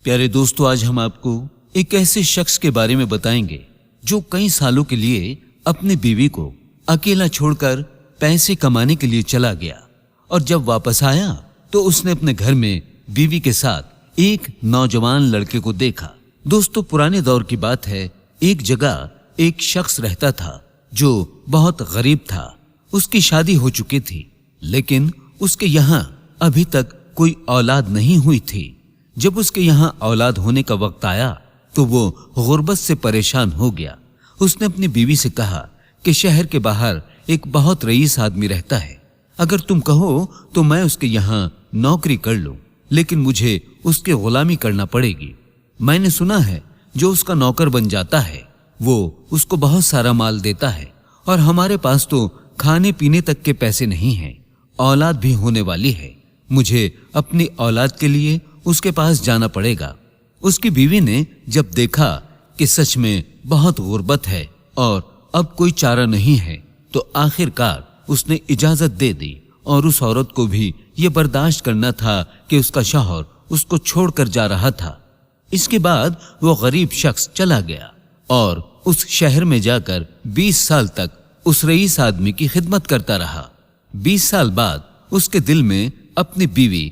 प्यारे दोस्तों, आज हम आपको एक ऐसे शख्स के बारे में बताएंगे जो कई सालों के लिए अपनी बीवी को अकेला छोड़कर पैसे कमाने के लिए चला गया और जब वापस आया तो उसने अपने घर में बीवी के साथ एक नौजवान लड़के को देखा। दोस्तों, पुराने दौर की बात है, एक जगह एक शख्स रहता था जो बहुत गरीब था। उसकी शादी हो चुकी थी लेकिन उसके यहाँ अभी तक कोई औलाद नहीं हुई थी। जब उसके यहाँ औलाद होने का वक्त आया तो वो गुर्बत से परेशान हो गया। उसने अपनी बीवी से कहा कि शहर के बाहर एक बहुत रईस आदमी रहता है, अगर तुम कहो तो मैं उसके यहाँ नौकरी कर लूं, लेकिन मुझे उसकी गुलामी करना पड़ेगी। मैंने सुना है जो उसका नौकर बन जाता है वो उसको बहुत सारा माल देता है और हमारे पास तो खाने पीने तक के पैसे नहीं हैं। औलाद भी होने वाली है, मुझे अपनी औलाद के लिए उसके पास जाना पड़ेगा। उसकी बीवी ने जब देखा कि सच में बहुत गुर्बत है और अब कोई चारा नहीं है तो आखिरकार उसने इजाजत दे दी और उस औरत को भी ये बर्दाश्त करना था कि उसका शौहर उसको छोड़कर जा रहा था। इसके बाद वो गरीब शख्स चला गया और उस शहर में जाकर 20 साल तक उस रईस आदमी की खिदमत करता रहा। 20 साल बाद उसके दिल में अपनी बीवी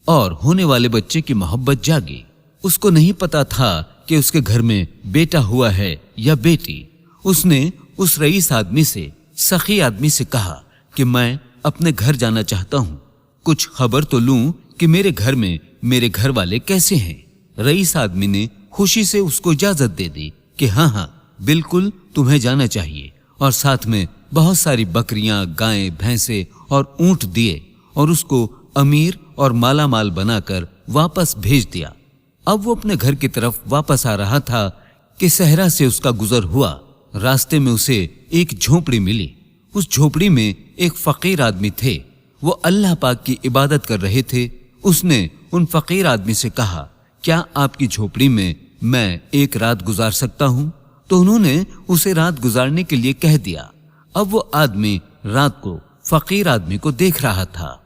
और होने वाले बच्चे की मोहब्बत जागी। उसको नहीं पता था कि उसके घर में बेटा हुआ है या बेटी। उसने उस रईस आदमी से, सखी आदमी से कहा कि मैं अपने घर जाना चाहता हूँ, कुछ खबर तो लूं कि मेरे घर में मेरे घर वाले कैसे हैं। रईस आदमी ने खुशी से उसको इजाजत दे दी कि हाँ, बिल्कुल तुम्हें जाना चाहिए, और साथ में बहुत सारी बकरियां, गायें, भैंसे और ऊंट दिए और उसको अमीर और माला माल बनाकर वापस भेज दिया। अब वो अपने घर की तरफ वापस आ रहा था कि सहरा से उसका गुजर हुआ। रास्ते में उसे एक झोपड़ी मिली। उस झोपड़ी में एक फकीर आदमी थे। वो अल्लाह पाक की इबादत कर रहे थे। उसने उन फकीर आदमी से कहा, क्या आपकी झोपड़ी में मैं एक रात गुजार सकता हूं? तो उन्होंने उसे रात गुजारने के लिए कह दिया। अब वो आदमी रात को फकीर आदमी को देख रहा था।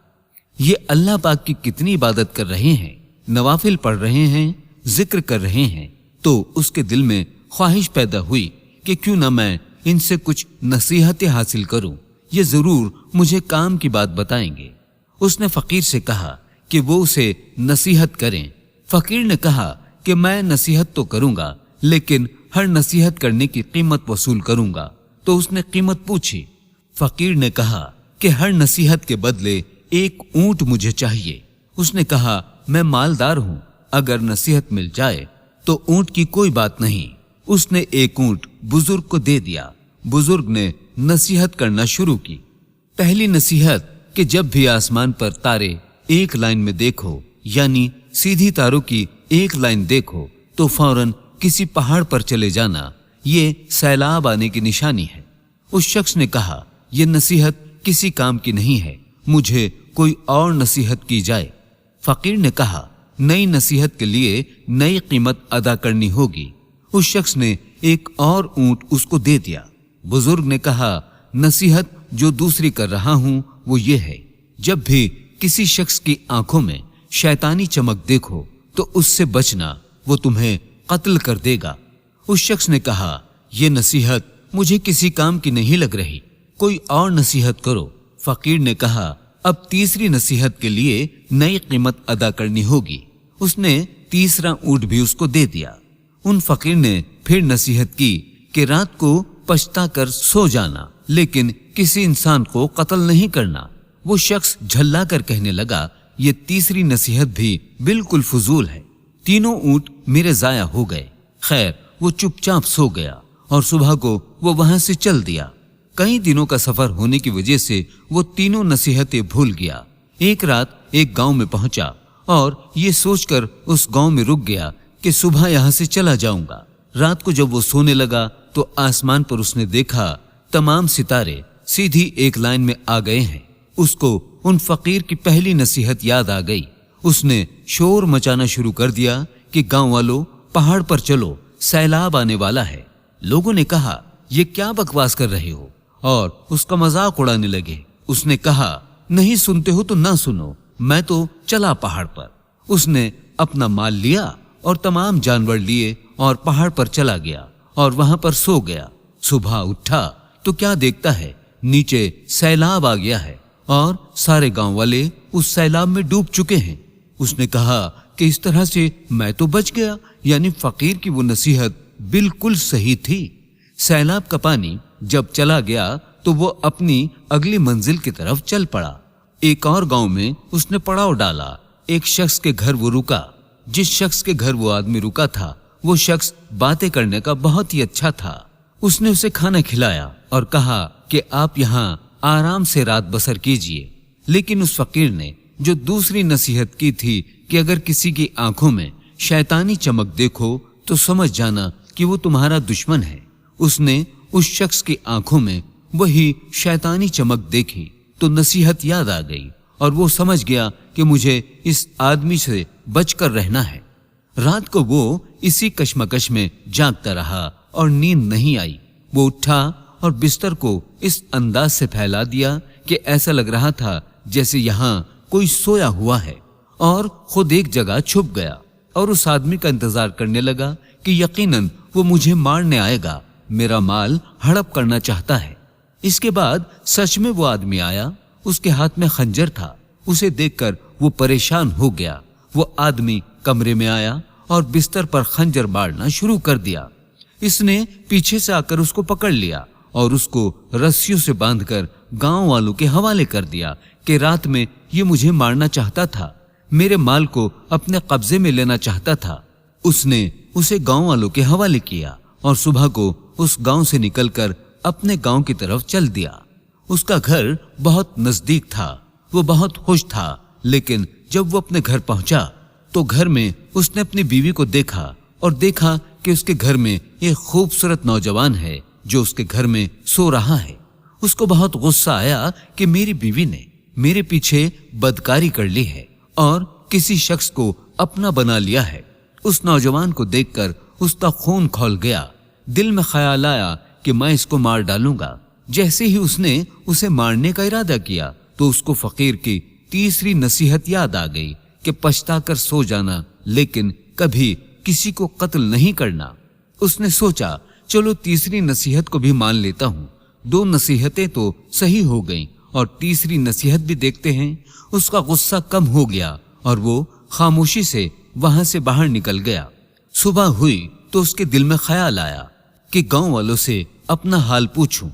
ये अल्लाह पाक की कितनी इबादत कर रहे हैं, नवाफिल पढ़ रहे हैं, जिक्र कर रहे हैं। तो उसके दिल में ख्वाहिश पैदा हुई कि क्यों ना मैं इनसे कुछ नसीहतें हासिल करूं, ये जरूर मुझे काम की बात बताएंगे। उसने फकीर से कहा कि वो उसे नसीहत करें। फकीर ने कहा कि मैं नसीहत तो करूंगा लेकिन हर नसीहत करने की कीमत वसूल करूंगा। तो उसने कीमत पूछी। फकीर ने कहा कि हर नसीहत के बदले एक ऊंट मुझे चाहिए। उसने कहा, मैं मालदार हूं, अगर नसीहत मिल जाए तो ऊंट की कोई बात नहीं। उसने एक ऊंट बुजुर्ग को दे दिया। बुजुर्ग ने नसीहत करना शुरू की। पहली नसीहत कि जब भी आसमान पर तारे एक लाइन में देखो, यानी सीधी तारों की एक लाइन देखो, तो फौरन किसी पहाड़ पर चले जाना, ये सैलाब आने की निशानी है। उस शख्स ने कहा, यह नसीहत किसी काम की नहीं है, मुझे कोई और नसीहत की जाए। फकीर ने कहा, नई नसीहत के लिए नई कीमत अदा करनी होगी। उस शख्स ने एक और ऊंट उसको दे दिया। बुजुर्ग ने कहा, नसीहत जो दूसरी कर रहा हूं वो ये है, जब भी किसी शख्स की आंखों में शैतानी चमक देखो तो उससे बचना, वो तुम्हें कत्ल कर देगा। उस शख्स ने कहा, यह नसीहत मुझे किसी काम की नहीं लग रही, कोई और नसीहत करो। फकीर ने कहा, अब तीसरी नसीहत के लिए नई कीमत अदा करनी होगी। उसने तीसरा ऊंट भी उसको दे दिया। उन फकीर ने फिर नसीहत की कि रात को पछता कर सो जाना, लेकिन किसी इंसान को कत्ल नहीं करना। वो शख्स झल्ला कर कहने लगा, ये तीसरी नसीहत भी बिल्कुल फजूल है, तीनों ऊंट मेरे जाया हो गए। खैर, वो चुपचाप सो गया और सुबह को वो वहां से चल दिया। कई दिनों का सफर होने की वजह से वो तीनों नसीहतें भूल गया। एक रात एक गांव में पहुंचा और ये सोचकर उस गांव में रुक गया कि सुबह यहां से चला जाऊंगा। रात को जब वो सोने लगा तो आसमान पर उसने देखा तमाम सितारे सीधी एक लाइन में आ गए हैं। उसको उन फकीर की पहली नसीहत याद आ गई। उसने शोर मचाना शुरू कर दिया कि गांव वालों, पहाड़ पर चलो, सैलाब आने वाला है। लोगों ने कहा, ये क्या बकवास कर रहे हो, और उसका मजाक उड़ाने लगे। उसने कहा, नहीं सुनते हो तो ना सुनो, मैं तो चला पहाड़ पर। उसने अपना माल लिया اور تمام جانور لیے اور پہاڑ پر چلا گیا اور وہاں پر سو گیا۔ صبح اٹھا تو کیا دیکھتا ہے، نیچے سیلاب آ گیا ہے اور سارے گاؤں والے اس سیلاب میں ڈوب چکے ہیں۔ اس نے کہا کہ اس طرح سے میں تو بچ گیا، یعنی فقیر کی وہ نصیحت بالکل صحیح تھی۔ سیلاب کا پانی جب چلا گیا تو وہ اپنی اگلی منزل کی طرف چل پڑا۔ ایک اور گاؤں میں اس نے پڑاؤ ڈالا۔ ایک شخص کے گھر وہ رکا۔ جس شخص کے گھر وہ آدمی رکا تھا وہ شخص باتیں کرنے کا بہت ہی اچھا تھا۔ اس نے اسے کھانا کھلایا اور کہا کہ آپ یہاں آرام سے رات بسر کیجئے۔ لیکن اس فقیر نے جو دوسری نصیحت کی تھی کہ اگر کسی کی آنکھوں میں شیطانی چمک دیکھو تو سمجھ جانا کہ وہ تمہارا دشمن ہے، اس نے اس شخص کی آنکھوں میں وہی شیطانی چمک دیکھی تو نصیحت یاد آ گئی اور وہ سمجھ گیا کہ مجھے اس آدمی سے بچ کر رہنا ہے۔ رات کو وہ اسی کشمکش میں جاگتا رہا اور نیند نہیں آئی۔ وہ اٹھا اور بستر کو اس انداز سے پھیلا دیا کہ ایسا لگ رہا تھا جیسے یہاں کوئی سویا ہوا ہے، اور خود ایک جگہ چھپ گیا اور اس آدمی کا انتظار کرنے لگا کہ یقیناً وہ مجھے مارنے آئے گا، میرا مال ہڑپ کرنا چاہتا ہے۔ اس کے بعد سچ میں وہ آدمی آیا، اس کے ہاتھ میں خنجر تھا۔ اسے دیکھ کر وہ پریشان ہو گیا۔ وہ آدمی کمرے میں آیا اور بستر پر خنجر مارنا شروع کر دیا۔ اس نے پیچھے سے آ کر اس کو پکڑ لیا اور اس کو رسیوں سے باندھ کر گاؤں والوں کے حوالے کر دیا کہ رات میں یہ مجھے مارنا چاہتا تھا، میرے مال کو اپنے قبضے میں لینا چاہتا تھا۔ اس نے اسے گاؤں والوں کے حوالے کیا اور صبح کو اس گاؤں سے نکل کر اپنے گاؤں کی طرف چل دیا۔ اس کا گھر بہت نزدیک تھا۔ وہ بہت خوش تھا، لیکن جب وہ اپنے گھر پہنچا تو گھر میں اس نے اپنی بیوی کو دیکھا اور دیکھا کہ اس کے گھر میں ایک خوبصورت نوجوان ہے جو اس کے گھر میں سو رہا ہے۔ اس کو بہت غصہ آیا کہ میری بیوی نے میرے پیچھے بدکاری کر لی ہے اور کسی شخص کو اپنا بنا لیا ہے۔ اس نوجوان کو دیکھ کر اس کا خون کھول گیا۔ دل میں خیال آیا کہ میں اس کو مار ڈالوں گا۔ جیسے ہی اس نے اسے مارنے کا ارادہ کیا تو اس کو فقیر کی تیسری نصیحت یاد آ گئی کہ پچھتا کر سو جانا، لیکن کبھی کسی کو قتل نہیں کرنا۔ اس نے سوچا چلو تیسری نصیحت کو بھی مان لیتا ہوں۔ 2 نصیحتیں تو صحیح ہو گئیں اور تیسری نصیحت بھی دیکھتے ہیں۔ اس کا غصہ کم ہو گیا اور وہ خاموشی سے وہاں سے باہر نکل گیا۔ صبح ہوئی تو اس کے دل میں خیال آیا کہ گاؤں والوں سے اپنا حال پوچھوں۔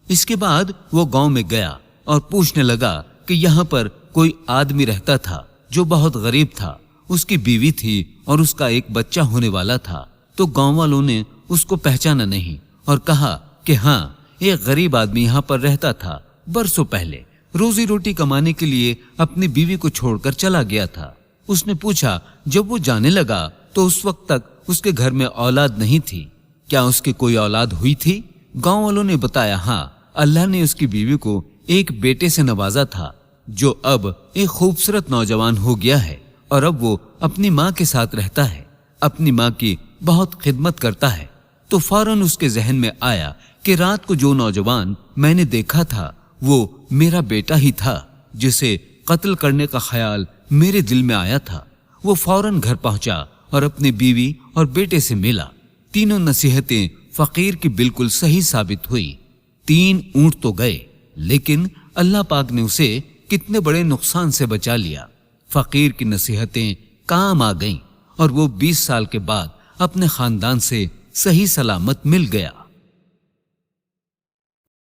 اس کے بعد وہ گاؤں میں گیا اور پوچھنے لگا کہ یہاں پر کوئی آدمی رہتا تھا جو بہت غریب تھا۔ اس کی بیوی تھی اور اس کا ایک بچہ ہونے والا تھا۔ تو گاؤں والوں نے اس کو پہچانا نہیں اور کہا کہ ہاں، ایک غریب آدمی یہاں پر رہتا تھا، برسوں پہلے روزی روٹی کمانے کے لیے اپنی بیوی کو چھوڑ کر چلا گیا تھا۔ اس نے پوچھا جب وہ جانے لگا تو اس وقت تک اس کے گھر میں اولاد نہیں تھی، کیا اس کی کوئی اولاد ہوئی تھی؟ گاؤں والوں نے بتایا ہاں، اللہ نے اس کی بیوی کو ایک بیٹے سے نوازا تھا جو اب ایک خوبصورت نوجوان ہو گیا ہے اور اب وہ اپنی ماں کے ساتھ رہتا ہے، اپنی ماں کی بہت خدمت کرتا ہے۔ تو فوراً اس کے ذہن میں آیا کہ رات کو جو نوجوان میں نے دیکھا تھا وہ میرا بیٹا ہی تھا جسے قتل کرنے کا خیال میرے دل میں آیا تھا۔ وہ فوراً گھر پہنچا اور اپنی بیوی اور بیٹے سے ملا۔ تینوں نصیحتیں فقیر کی بالکل صحیح ثابت ہوئی۔ 3 اونٹ تو گئے، لیکن اللہ پاک نے اسے کتنے بڑے نقصان سے بچا لیا۔ فقیر کی نصیحتیں کام آ گئیں اور وہ 20 سال کے بعد اپنے خاندان سے صحیح سلامت مل گیا۔